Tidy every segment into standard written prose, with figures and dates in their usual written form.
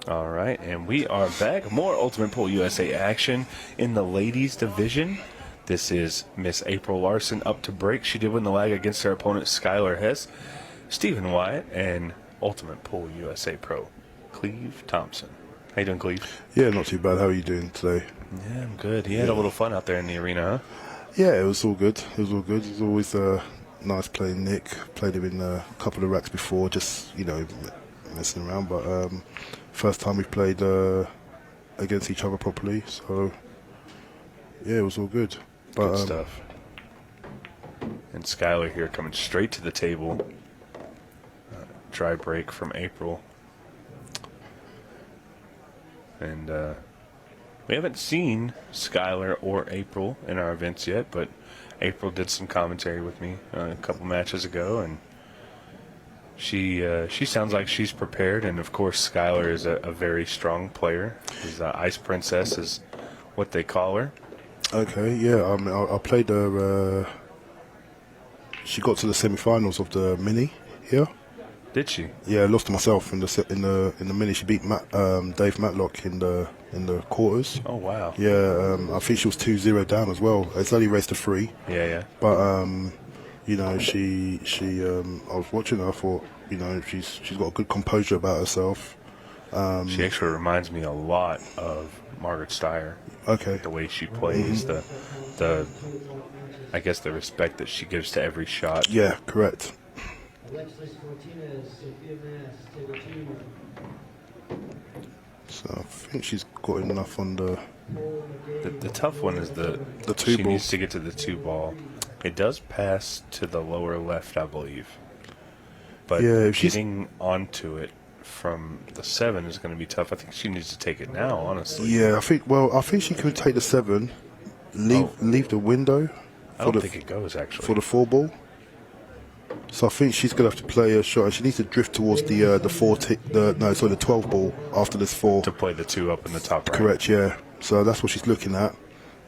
All right, and we are back. More Ultimate Pool USA action in the ladies division. This is Miss April Larson up to break. She did win the lag against her opponent, Skyler Hess, Stephen Wyatt, and Ultimate Pool USA Pro, Cleve Thompson. How you doing, Cleve? Yeah, not too bad. How are you doing today? Yeah, I'm good. You had a little fun out there in the arena, huh? Yeah, it was all good. It was always nice playing Nick. Played him in a couple of racks before, just, messing around. But first time we've played against each other properly. So, yeah, it was all good. But, Good stuff. And Skyler here coming straight to the table. Dry break from April. And we haven't seen Skyler or April in our events yet, but April did some commentary with me a couple matches ago, and she sounds like she's prepared. And of course, Skyler is a very strong player. She's Ice Princess is what they call her. okay, yeah, I played her. She got to the semi-finals of the mini here. Did she? Yeah, I lost to myself in the mini. She beat Dave Matlock in the quarters. Oh wow. Yeah, I think she was 2-0 down as well. It's only raised to 3. Yeah. But she I was watching her. I thought, she's got a good composure about herself. She actually reminds me a lot of Margaret Steyer. Okay. The way she plays, the I guess the respect that she gives to every shot. Yeah, correct. So I think she's got enough on the tough one is the two she ball. needs to get to the 2 ball. It does pass to the lower left, I believe. But Yeah, if she's- getting onto it from the 7 is going to be tough. I think she needs to take it now, honestly. Yeah, I think she could take the 7, leave the window I don't think it goes, actually. for the 4 ball. So I think she's gonna have to play a shot, and she needs to drift towards the 12 ball after this 4. to play the 2 up in the top right. Correct, yeah. So that's what she's looking at.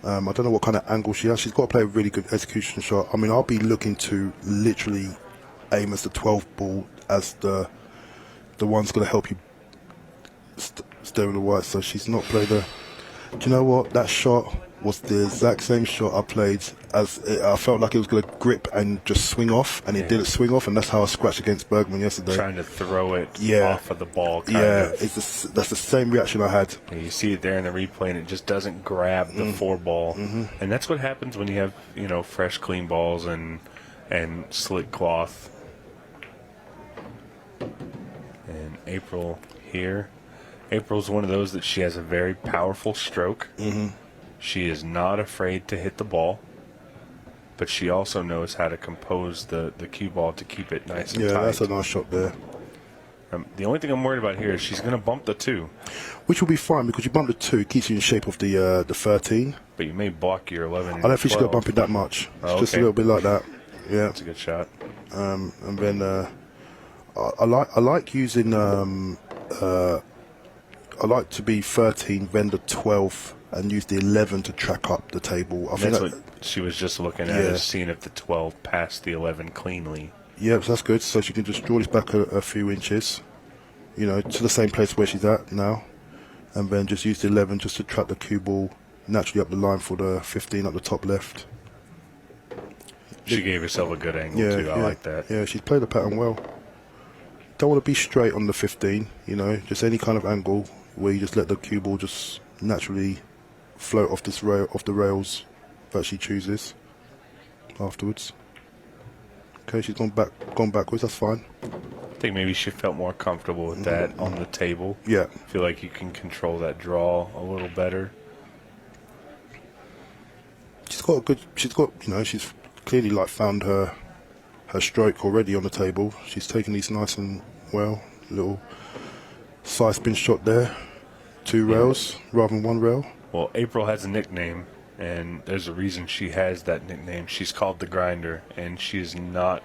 I don't know what kind of angle she has. She's got to play a really good execution shot. I mean, I'll be looking to literally aim as the 12 ball as the one's going to help you stay with the white. So she's not played a... Do you know what? That shot was the exact same shot I played I felt like it was going to grip and just swing off, and it didn't swing off, and that's how I scratched against Bergman yesterday. Trying to throw it off of the ball. That's the same reaction I had. And you see it there in the replay, and it just doesn't grab the 4 ball. And that's what happens when you have, fresh, clean balls and slick cloth. And April here. April's one of those that she has a very powerful stroke. She is not afraid to hit the ball, but she also knows how to compose the cue ball to keep it nice and tight. Yeah, that's a nice shot there. The only thing I'm worried about here is she's going to bump the 2. Which will be fine, because you bump the 2, it keeps you in shape of the 13. But you may block your 11 and I don't think she's going 12. to bump it that much. Oh, Just a okay. little bit like that. Yeah. That's a good shot. And then I like using I like to be 13, then the 12, and use the 11 to track up the table. I think That's what she was just looking at, is seeing if the 12 passed the 11 cleanly. Yeah, so that's good. So she can just draw this back a few inches, to the same place where she's at now, and then just use the 11 just to track the cue ball naturally up the line for the 15 up the top left. She gave herself a good angle, too. I like that. Yeah, she's played the pattern well. Don't want to be straight on the 15, just any kind of angle where you just let the cue ball just naturally float off the rails that she chooses afterwards. Okay, she's gone backwards. That's fine. I think maybe she felt more comfortable with that on the table. Yeah. I feel like you can control that draw a little better. She's clearly found her stroke already on the table. She's taking these nice and well. Little side spin shot there. 2 rails rather than 1 rail. Well, April has a nickname, and there's a reason she has that nickname. She's called the Grinder, and she is not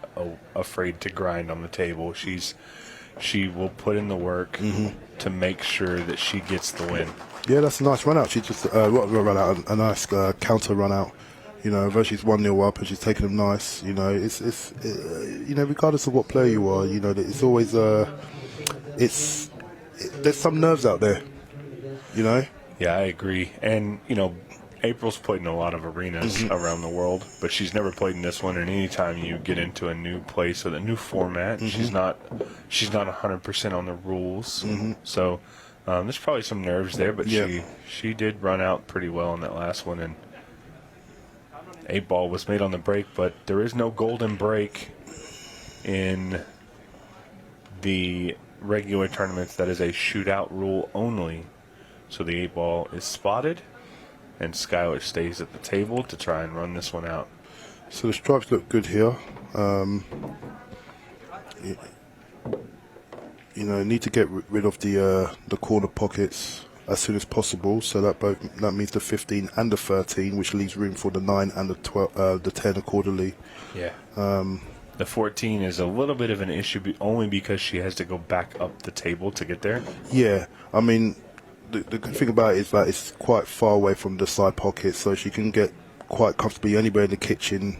afraid to grind on the table. She will put in the work to make sure that she gets the win. Yeah, that's a nice run out. She just run out, a nice counter run out. Though she's 1-0 up and she's taking them nice. It's regardless of what player you are, it's always there's some nerves out there, you know. Yeah, I agree. And, April's played in a lot of arenas around the world, but she's never played in this one. And anytime you get into a new place with a new format, she's not 100% on the rules. So there's probably some nerves there, but she did run out pretty well in that last one. And 8-ball was made on the break, but there is no golden break in the regular tournaments. That is a shootout rule only. So the 8-ball is spotted, and Skyler stays at the table to try and run this one out. So the stripes look good here. Need to get rid of the corner pockets as soon as possible. So that means the 15 and the 13, which leaves room for the 9 and the 12, the 10 accordingly. Yeah. The 14 is a little bit of an issue, only because she has to go back up the table to get there. Yeah, I mean, the good thing about it is that it's quite far away from the side pockets, so she can get quite comfortably anywhere in the kitchen,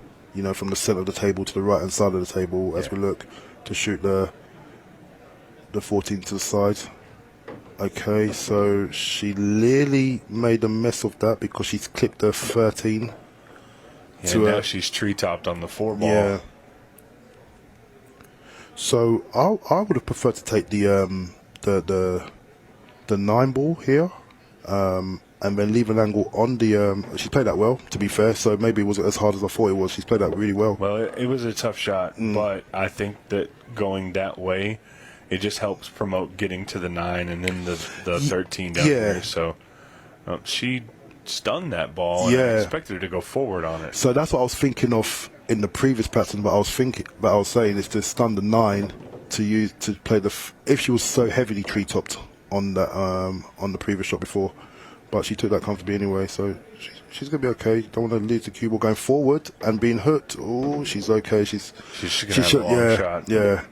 from the center of the table to the right hand side of the table as we look to shoot the 14 to the side. Okay, so she nearly made a mess of that because she's clipped the 13. Yeah, now she's tree-topped on the 4-ball. Yeah. So I would have preferred to take the 9-ball here, and then leave an angle on the. She played that well, to be fair. So maybe it wasn't as hard as I thought it was. She's played that really well. Well, it was a tough shot, but I think that going that way, it just helps promote getting to the 9 and then the 13 down there. So she stunned that ball, and I expected her to go forward on it. So that's what I was thinking of in the previous pattern. But I was saying is to stun the 9 to play if she was so heavily tree topped on the previous shot before, but she took that comfortably anyway. So she's gonna be okay. Don't want to lose the cue ball going forward and being hooked. Oh, she's okay. She's gonna have a long shot. Yeah.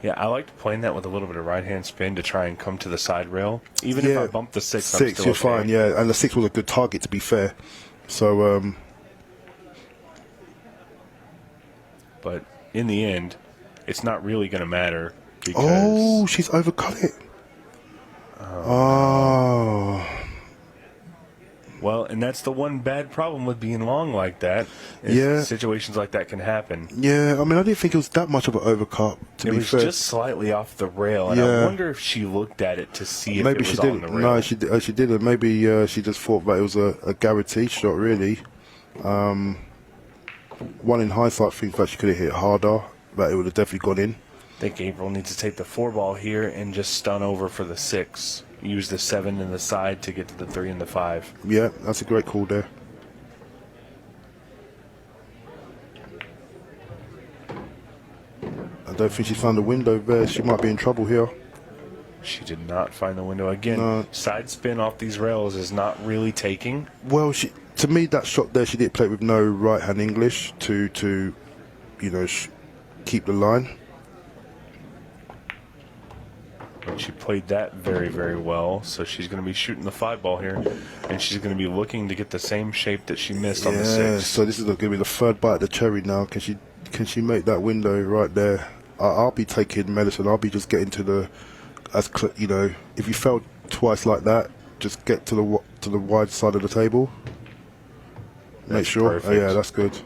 Yeah, I liked playing that with a little bit of right-hand spin to try and come to the side rail. Even if I bumped the 6, I'm still you're okay. fine, yeah. And the 6 was a good target, to be fair. So, but in the end, it's not really going to matter because... Oh, she's overcut it. Oh. Well, and that's the one bad problem with being long like that. Situations like that can happen. Yeah, I mean, I didn't think it was that much of an overcut, to be fair. It was just slightly off the rail, and I wonder if she looked at it to see if it was on the rail. No, she didn't. Maybe she just thought that it was a guaranteed shot, really. One in hindsight thinks that she could have hit harder, but it would have definitely gone in. I think April needs to take the 4-ball here and just stun over for the 6. Use the 7 in the side to get to the 3 and the 5. Yeah, that's a great call there. I don't think she found a window there. She might be in trouble here. She did not find the window. Again, side spin off these rails is not really taking. Well, to me, that shot there, she did play with no right-hand English to keep the line. And she played that very, very well. So she's going to be shooting the 5-ball here, and she's going to be looking to get the same shape that she missed on the 6. So this is going to be the third bite of the cherry now. Can she make that window right there? I'll be taking medicine. I'll be just getting to the if you failed twice like that, just get to the wide side of the table. Make sure. Perfect. Oh, yeah, that's good.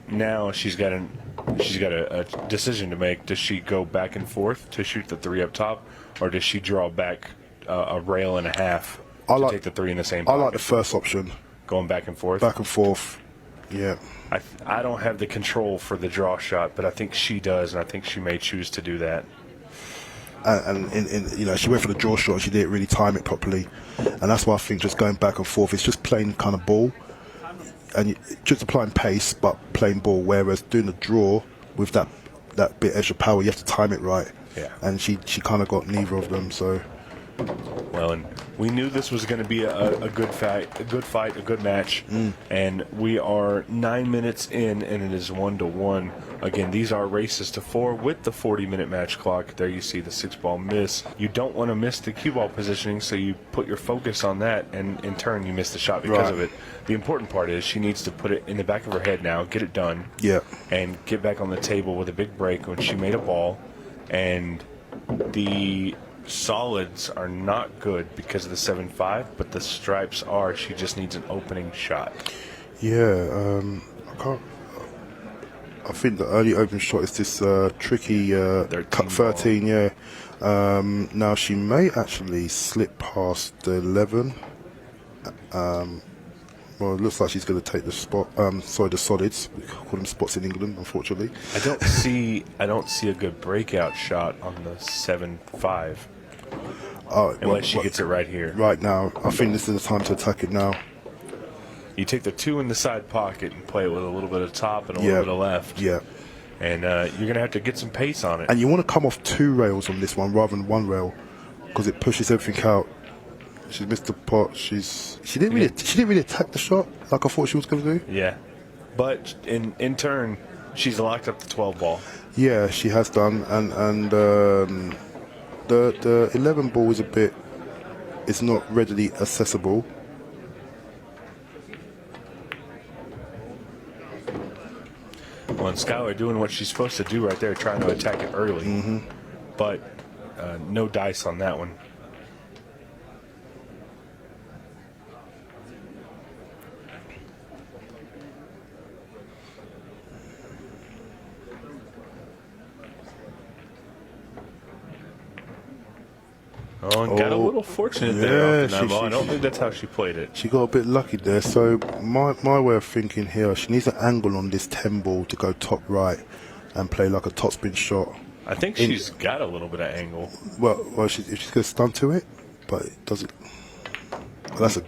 Now she's got a decision to make. Does she go back and forth to shoot the 3 up top, or does she draw back a rail and a half to take the 3 in the same pocket? I like the first option. Going back and forth? Back and forth, yeah. I don't have the control for the draw shot, but I think she does, and I think she may choose to do that. And she went for the draw shot and she didn't really time it properly. And that's why I think just going back and forth, it's just plain kind of ball. And just applying pace, but playing ball. Whereas doing the draw with that bit extra power, you have to time it right. Yeah. And she kind of got neither of them. So. Well, and we knew this was going to be a good fight, a good match. And we are 9 minutes in, and it is 1-1. Again, these are races to 4 with the 40-minute match clock. There you see the 6-ball miss. You don't want to miss the cue ball positioning, so you put your focus on that, and in turn you miss the shot because of it. The important part is she needs to put it in the back of her head now, get it done, and get back on the table with a big break when she made a ball, and The solids are not good because of the 7-5, but the stripes are. She just needs an opening shot. Yeah, I can't. I think the early open shot is this tricky 13, yeah. Now she may actually slip past the 11. Well, it looks like she's going to take the spot. The solids. We call them spots in England, unfortunately. I don't see a good breakout shot on the 7-5 unless she gets it right here. Right now, I think this is the time to attack it now. You take the 2 in the side pocket and play it with a little bit of top and a little bit of left. Yeah. And you're going to have to get some pace on it. And you want to come off 2 rails on this one rather than 1 rail because it pushes everything out. She's missed the pot. She didn't really attack the shot like I thought she was going to do. Yeah. But in turn, she's locked up the 12 ball. Yeah, she has done. And the 11 ball is it's not readily accessible. Well, and Skyler doing what she's supposed to do right there, trying to attack it early. But no dice on that one. Oh, and got a little fortunate there off the 9 ball. I don't think that's how she played it. She got a bit lucky there. So my way of thinking here, she needs an angle on this 10 ball to go top right and play like a topspin shot. I think she's got a little bit of angle. Well, if she's going to stunt to it, but it doesn't.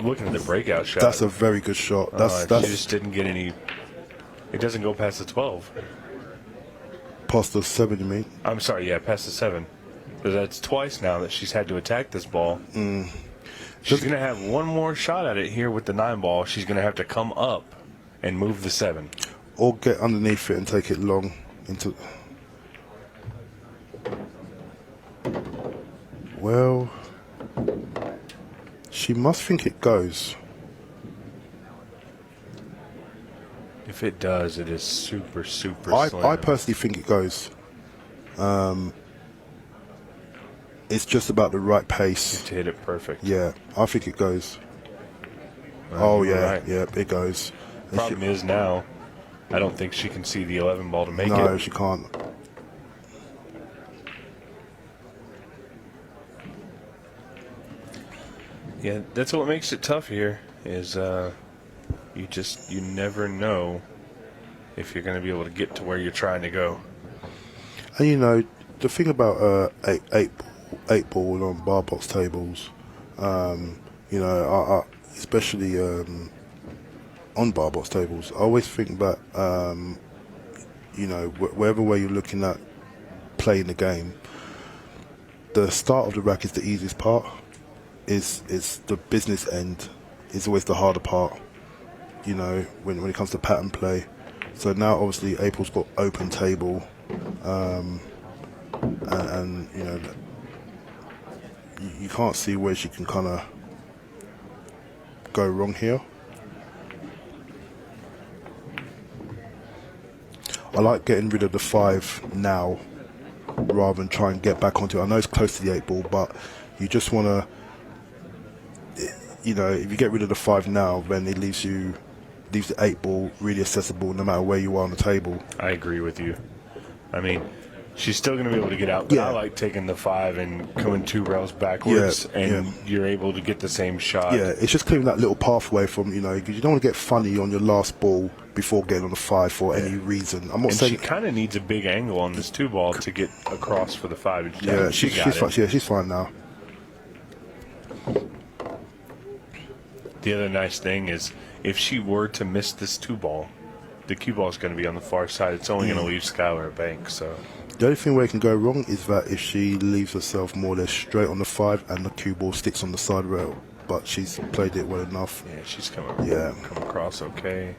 Looking at the breakout shot. That's a very good shot. She just didn't get any. It doesn't go past the 12. Past the 7, you mean? I'm sorry, yeah, past the 7. But that's twice now that she's had to attack this ball. She's going to have one more shot at it here with the 9 ball. She's going to have to come up and move the 7. Or get underneath it and take it long into. Well, she must think it goes. If it does, it is super, super slim. I personally think it goes. It's just about the right pace to hit it perfect. Yeah, I think it goes. Right. Yeah, it goes. Problem is now, I don't think she can see the 11 ball to make it. No, she can't. Yeah, that's what makes it tough here. Is you never know if you're going to be able to get to where you're trying to go. And the thing about eight ball on bar box tables, especially on bar box tables, I always think that wherever way you're looking at playing the game, the start of the rack is the easiest part. Is the business end is always the harder part. When it comes to pattern play. So now obviously April's got open table, and you can't see where she can kind of go wrong here. I like getting rid of the 5 now rather than try and get back onto it. I know it's close to the 8 ball, but you just want to, if you get rid of the 5 now, then it leaves the 8 ball really accessible no matter where you are on the table. I agree with you. I mean, she's still going to be able to get out. Yeah. I like taking the 5 and coming 2 rails backwards, you're able to get the same shot. Yeah, it's just clearing that little pathway from, because you don't want to get funny on your last ball before getting on the 5 for any reason. I'm not saying she kind of needs a big angle on this 2 ball to get across for the 5. Yeah, she's fine. Yeah, she's fine now. The other nice thing is, if she were to miss this 2 ball, the cue ball is going to be on the far side. It's only going to leave Skyler a bank. So the only thing where it can go wrong is that if she leaves herself more or less straight on the 5 and the cue ball sticks on the side rail, but she's played it well enough. Yeah, she's come across okay.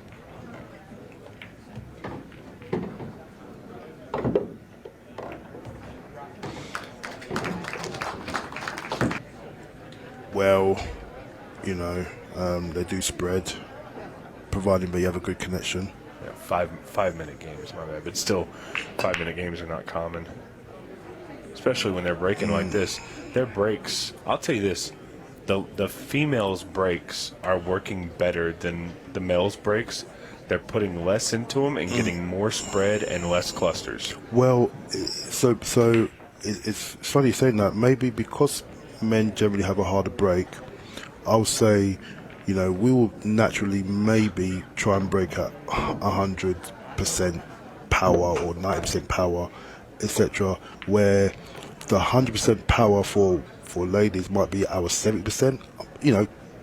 Well, they do spread, providing that you have a good connection. Yeah, 5-minute games, my bad. But still, 5-minute games are not common. especially when they're breaking like this. Their breaks, I'll tell you this, the females' breaks are working better than the males' breaks. They're putting less into them and getting more spread and less clusters. Well, so it's funny saying that. Maybe because men generally have a harder break, I'll say, we will naturally maybe try and break at 100% power or 90% power, etc. Where the 100% power for ladies might be our 70%,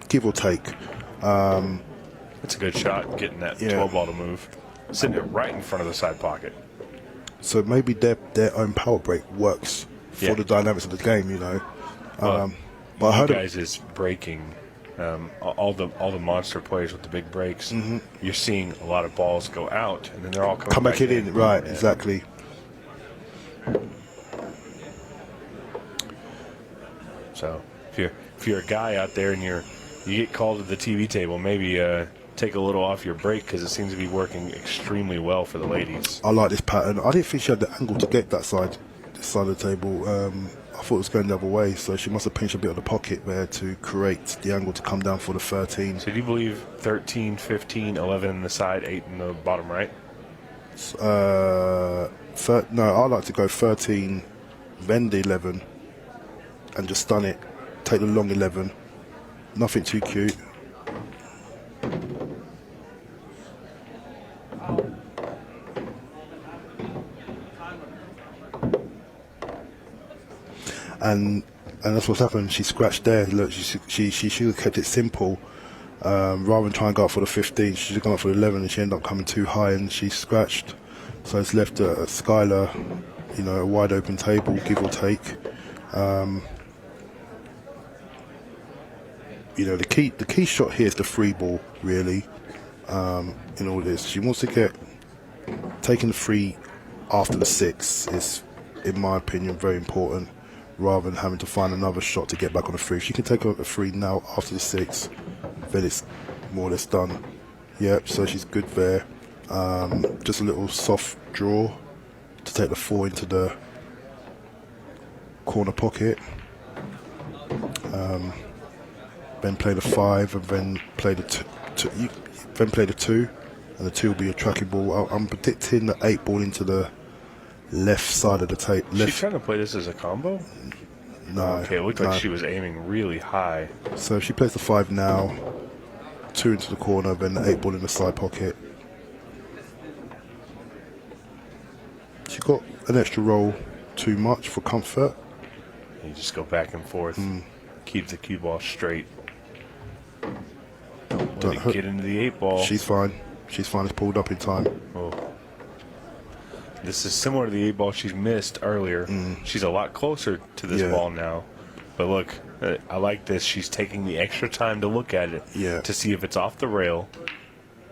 give or take. It's a good shot, getting that 12 ball to move. Sitting it right in front of the side pocket. So maybe their own power break works for the dynamics of the game, But I heard guys is breaking. All the monster players with the big breaks. You're seeing a lot of balls go out, and then they're all coming back in. Right, exactly. So if you're a guy out there and you get called to the TV table, maybe take a little off your break, because it seems to be working extremely well for the ladies. I like this pattern. I didn't think she had the angle to get this side of the table. I thought it was going the other way, so she must have pinched a bit of the pocket there to create the angle to come down for the 13. So do you believe 13, 15, 11 in the side, 8 in the bottom right? No, I like to go 13, then the 11, and just stun it. Take the long 11. Nothing too cute. And that's what's happened. She scratched there. Look, she should have kept it simple. Rather than try and go up for the 15, she should have gone up for the 11, and she ended up coming too high, and she scratched. So it's left Skyler, a wide open table, give or take. The key shot here is the free ball, really. In all this, she wants to get taking the free after the 6 is, in my opinion, very important, rather than having to find another shot to get back on the free. If she can take a free now after the 6, then it's more or less done. Yep, so she's good there. Just a little soft draw to take the 4 into the corner pocket. Then play the 5, and then play the 2. Then play the 2, and the 2 will be a tracking ball. I'm predicting the 8 ball into the left side of the tape. Is she trying to play this as a combo? No. Okay, it looked like she was aiming really high. So if she plays the 5 now, 2 into the corner, then the 8 ball in the side pocket. She got an extra roll too much for comfort. You just go back and forth. Keep the cue ball straight. Don't let it get into the 8 ball. She's fine. She's fine. It's pulled up in time. Oh. This is similar to the 8 ball she's missed earlier. She's a lot closer to this ball now. But look, I like this. She's taking the extra time to look at it to see if it's off the rail.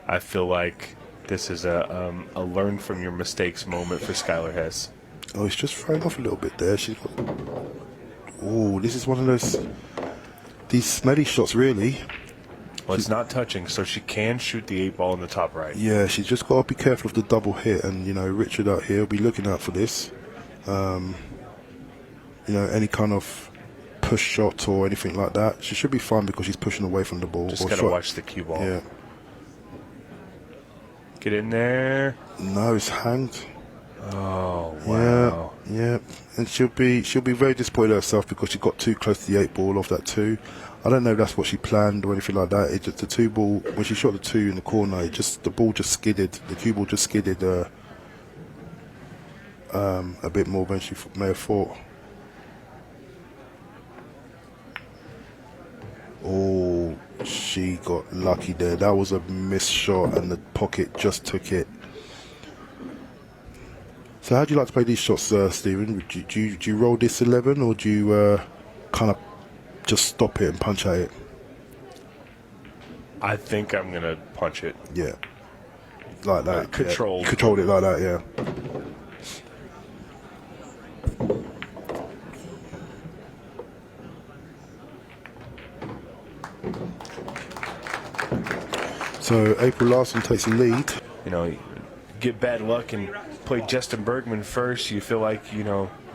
I feel like this is a learn from your mistakes moment for Skyler Hess. Oh, it's just thrown off a little bit there. She's got... Oh, this is one of these smelly shots, really. Well, it's not touching, so she can shoot the 8 ball in the top right. Yeah, she's just got to be careful of the double hit, and Richard out here will be looking out for this. Any kind of push shot or anything like that, she should be fine because she's pushing away from the ball. Just gotta watch the cue ball. Yeah. Get in there. No, it's hanged. Oh wow. Yeah, and she'll be very disappointed herself because she got too close to the 8 ball off that 2. I don't know if that's what she planned or anything like that. It just the 2 ball, when she shot the 2 in the corner, the ball just skidded. The cue ball just skidded a bit more than she may have thought. Oh, she got lucky there. That was a missed shot, and the pocket just took it. So how do you like to play these shots, Stephen? Do you roll this 11, or do you kind of just stop it and punch at it? I think I'm going to punch it. Yeah. Like that. Controlled. Yeah. Controlled it like that, yeah. So April Larson takes the lead. You get bad luck and play Justin Bergman first. You feel like,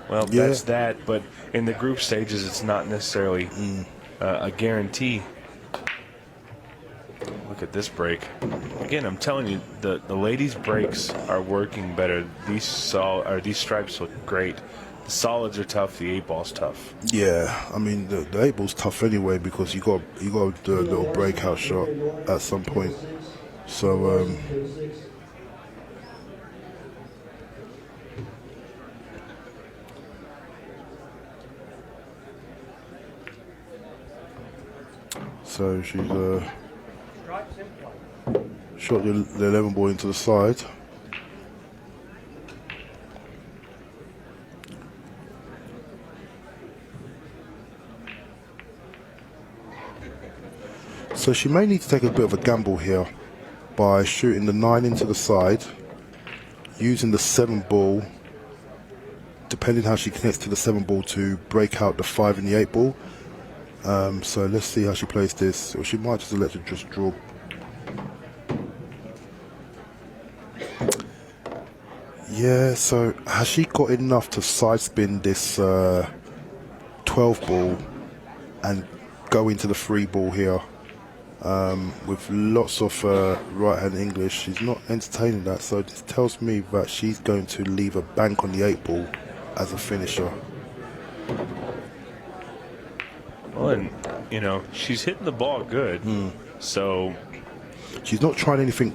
Well, Yeah. that's that. But in the group stages, it's not necessarily a guarantee. Look at this break. Again, I'm telling you, the ladies' breaks are working better. These stripes look great. The solids are tough. The 8-ball's tough. Yeah, I mean the 8-ball's tough anyway because you got to do a little breakout shot at some point. So she's shot the 11 ball into the side. So she may need to take a bit of a gamble here by shooting the 9 into the side, using the 7 ball, depending how she connects to the 7 ball, to break out the 5 and the 8 ball. So let's see how she plays this. Or she might just let it just draw. Yeah, so has she got enough to side spin this 12 ball and go into the 3 ball here? With lots of right-hand English, she's not entertaining that, so this tells me that she's going to leave a bank on the 8 ball as a finisher. Well, and, you know, she's hitting the ball good, so... She's not trying anything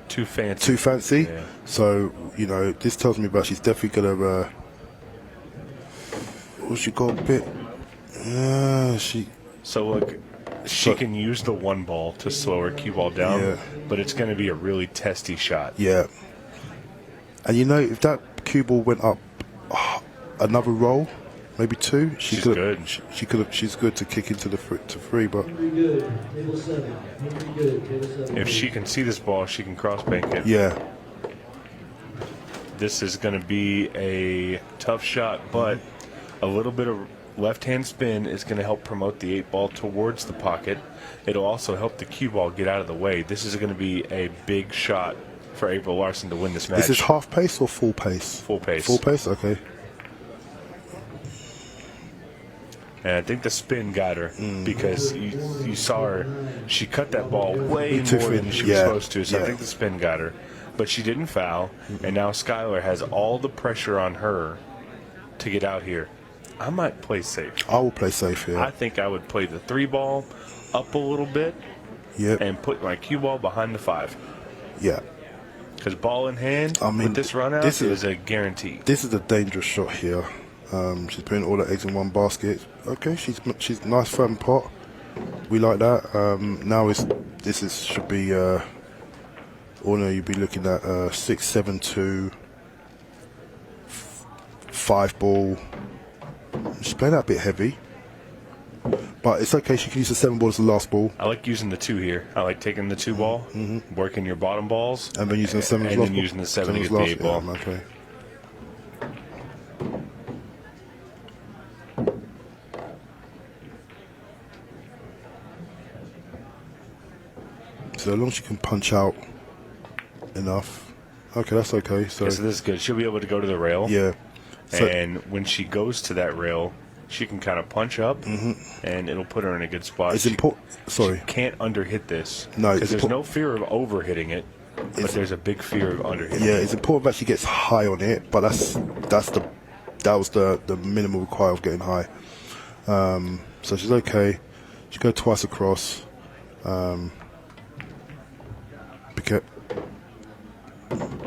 too fancy. Yeah. So, you know, this tells me that she's definitely going to... she got a bit... So, look, she can use the 1 ball to slow her cue ball down, but it's going to be a really testy shot. Yeah. And, you know, if that cue ball went up another roll, maybe 2, she's good. She's good to kick into the 3, but... If she can see this ball, she can cross-bank it. Yeah. This is going to be a tough shot, but a little bit of left-hand spin is going to help promote the 8-ball towards the pocket. It'll also help the cue ball get out of the way. This is going to be a big shot for April Larson to win this match. Is this half pace or full pace? Full pace. Full pace, okay. And I think the spin got her because you saw her. She cut that ball way Too more thin. than she was supposed to, so I think the spin got her. But she didn't foul, and now Skyler has all the pressure on her to get out here. I might play safe. I will play safe here. I think I would play the 3 ball up a little bit and put my cue ball behind the 5. Yeah. Because ball in hand, with this run out, is a guarantee. This is a dangerous shot here. She's putting all her eggs in one basket. Okay, she's nice firm pot. We like that. Now should be you'd be looking at 6, 7, 2, 5 ball. She's playing that a bit heavy, but it's okay. She can use the 7 ball as the last ball. I like using the 2 here. I like taking the 2 ball, working your bottom balls, and then using the 7 as and last then ball. using the 7 to get the 8 ball. Yeah, okay. So as long as she can punch out enough. Okay, that's okay. So this is good. She'll be able to go to the rail. Yeah. So, and when she goes to that rail, she can kind of punch up, and it'll put her in a good spot. It's important. Sorry. She can't underhit this. No, because there's no fear of overhitting it, but there's a big fear of underhitting. Yeah, it's important that she gets high on it, but that was the minimum required of getting high. So she's okay. She go twice across.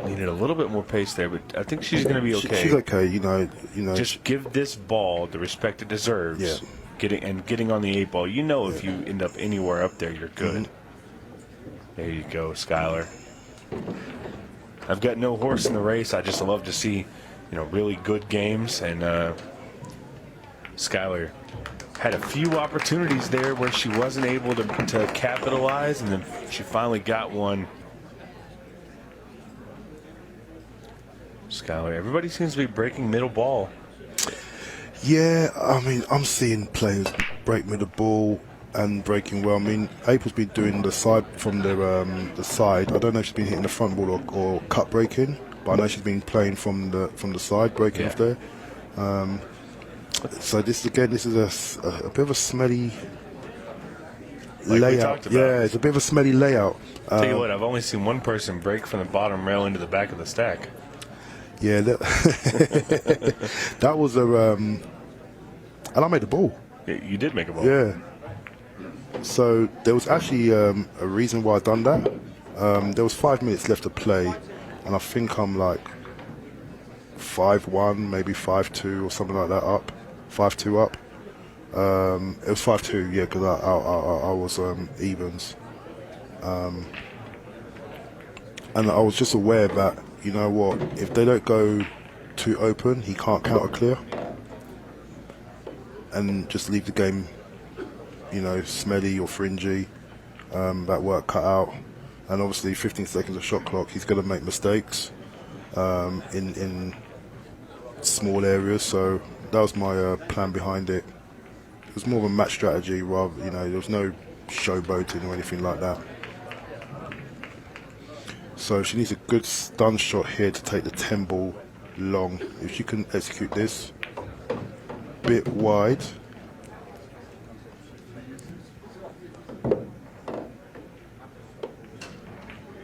Needed a little bit more pace there, but I think she's going to be okay. She's okay, you know. Just give this ball the respect it deserves. Yeah. Getting on the 8 ball. You know, if you end up anywhere up there, you're good. There you go, Skyler. I've got no horse in the race. I just love to see, really good games. And Skyler had a few opportunities there where she wasn't able to capitalize, and then she finally got one. Skyler, everybody seems to be breaking middle ball. Yeah, I mean, I'm seeing players break middle ball and breaking well. I mean, April's been doing the side from the side. I don't know if she's been hitting the front ball or cut breaking, but but I know she's been playing from the side, breaking off there. So this is a bit of a smelly Like we layout. talked about. Yeah, it's a bit of a smelly layout. Tell you what, I've only seen one person break from the bottom rail into the back of the stack. Yeah, that was and I made the ball. Yeah, you did make a ball. Yeah. So there was actually a reason why I done that. There was 5 minutes left to play, and I think I'm like 5-1, maybe 5-2 or something like that up, 5-2 up. It was 5-2, yeah, because I was evens, and I was just aware that, you know what, if they don't go too open, he can't counter clear, and just leave the game, you know, smelly or fringy, that work cut out. And obviously 15 seconds of shot clock, he's going to make mistakes in small areas. So that was my plan behind it. It was more of a match strategy rather, you know, there was no showboating or anything like that. So she needs a good stun shot here to take the 10 ball long. If she can execute this, bit wide.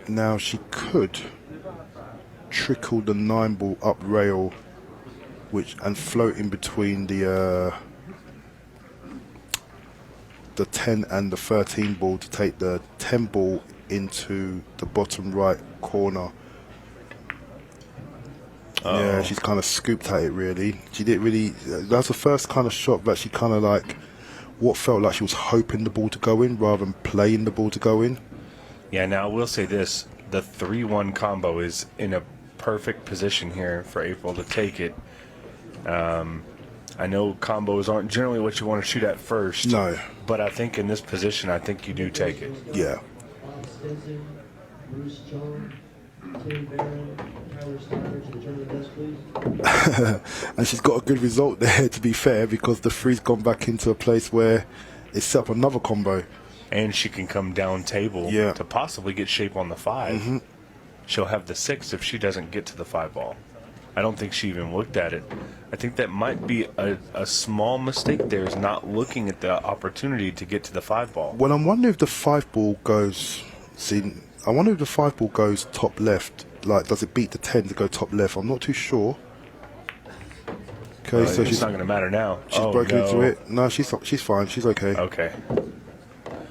Now she could trickle the 9 ball up rail, and float in between the 10 and the 13 ball to take the 10 ball into the bottom right corner. Yeah, she's kind of scooped at it really. She didn't really. That's the first kind of shot that she kind of like what felt like she was hoping the ball to go in rather than playing the ball to go in. Yeah, now I will say this. The 3-1 combo is in a perfect position here for April to take it. I know combos aren't generally what you want to shoot at first. No. But I think in this position, I think you do take it. Yeah. And she's got a good result there, to be fair, because the 3's gone back into a place where it's set up another combo. And she can come down table to possibly get shape on the 5. Mm-hmm. She'll have the 6 if she doesn't get to the 5 ball. I don't think she even looked at it. I think that might be a small mistake there, is not looking at the opportunity to get to the 5 ball. Well, I'm wondering if the 5 ball goes. I wonder if the 5 ball goes top left. Like, does it beat the 10 to go top left? I'm not too sure. Okay, so it's not going to matter now. She's broken into it. No, she's fine. She's okay. Okay.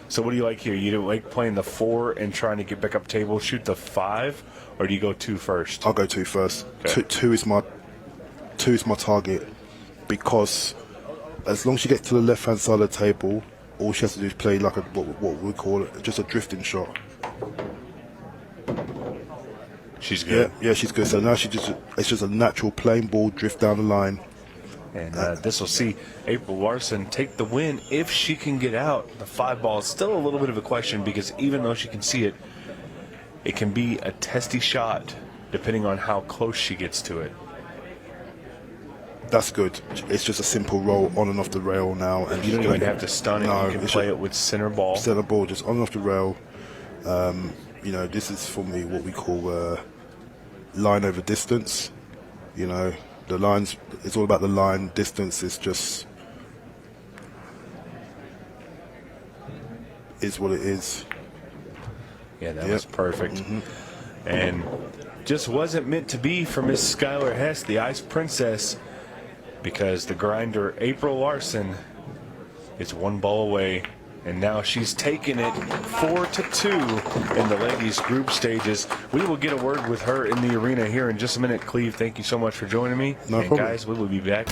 So what do you like here? You like playing the 4 and trying to get back up table, shoot the 5, or do you go 2 first? I'll go 2 first. Okay. Two is my target, because as long as she gets to the left hand side of the table, all she has to do is play like what we call it, just a drifting shot. She's good. Yeah, she's good. So now it's just a natural plain ball drift down the line. And this will see April Larson take the win if she can get out. The 5 ball is still a little bit of a question, because even though she can see it, it can be a testy shot depending on how close she gets to it. That's good. It's just a simple roll on and off the rail now. And you don't even have to stun it. No, you can play it with center ball. Center ball, just on and off the rail. You know, this is for me what we call line over distance. You know, the lines, it's all about the line. Distance is just is what it is. Yeah, that was perfect. Mm-hmm. And just wasn't meant to be for Miss Skyler Hess, the Ice Princess, because the grinder April Larson is 1 ball away, and now she's taken it 4-2 in the ladies group stages. We will get a word with her in the arena here in just a minute. Cleve, thank you so much for joining me. No problem. Guys, we will be back